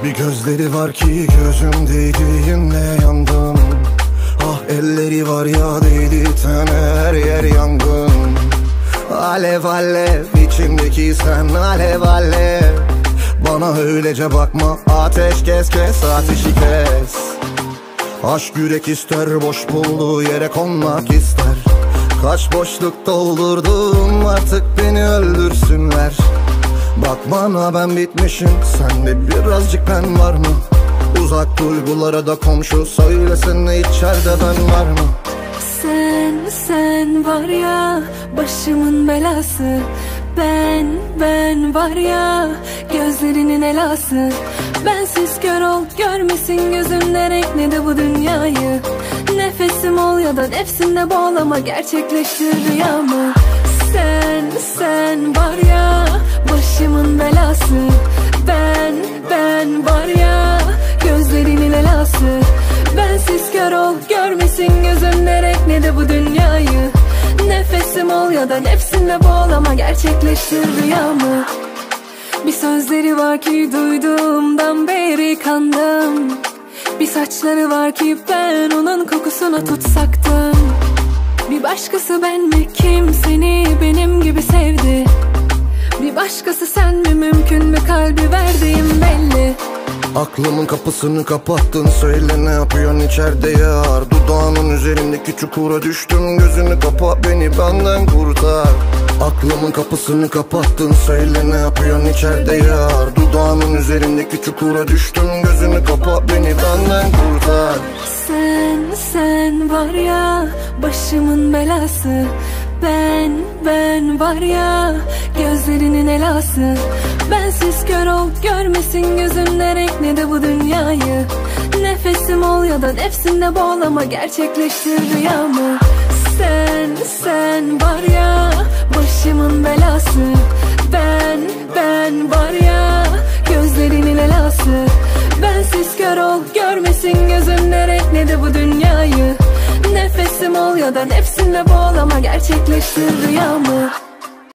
Bir gözleri var ki gözüm değdiğinde yandım. Ah elleri var ya değdi tene her yer yangın. Alev alev içimdeki sen alev alev. Bana öylece bakma ateş kes kes ateşi kes. Aşk yürek ister boş bulduğu yere konmak ister. Kaç boşluk doldurdum artık beni öldürsünler. Bak bana ben bitmişim sende birazcık ben var mı? Uzak duygulara da komşu söylesene içeride ben var mı? Sen var ya başımın belası. Ben var ya gözlerinin elası. Bensiz kör ol görmesin gözüm ne renk ne de bu dünyayı. Nefesim ol ya da nefsinde bağlama gerçekleştir rüyamı. Sen var ya başımın belası. Ben var ya gözlerinin elası. Bensiz kör ol görmesin gözüm ne renk ne de bu dünyayı. Nefesim ol ya da nefsinle bağlama gerçekleştir rüyamı. Bir sözleri var ki duyduğumdan beri kandım. Bir saçları var ki ben onun kokusuna tutsaktım. Bir başkası ben mi kim seni benim gibi sevdi? Bir başkası sen mi mümkün mü kalbi verdiğim belli. Aklımın kapısını kapattın söyle ne yapıyorsun içeride yar. Dudağının üzerindeki çukura düştüm gözünü kapa beni benden kurtar. Aklımın kapısını kapattın söyle ne yapıyorsun içeride yar. Dudağının üzerindeki çukura düştüm gözünü kapa beni benden kurtar. Sen var ya başımın belası. Ben var ya gözlerinin elası. Bensiz kör ol görmesin gözün ne renk ne de bu dünyayı. Nefesim ol ya da nefsinde bağlama gerçekleştir rüyamı. Sen var ya başımın belası. Ben var ya gözlerinin elası. Bensiz kör ol görmesin gözüm ne renk ne de bu dünyayı. Nefesim ol ya da nefsinle bağlama gerçekleştir rüyamı.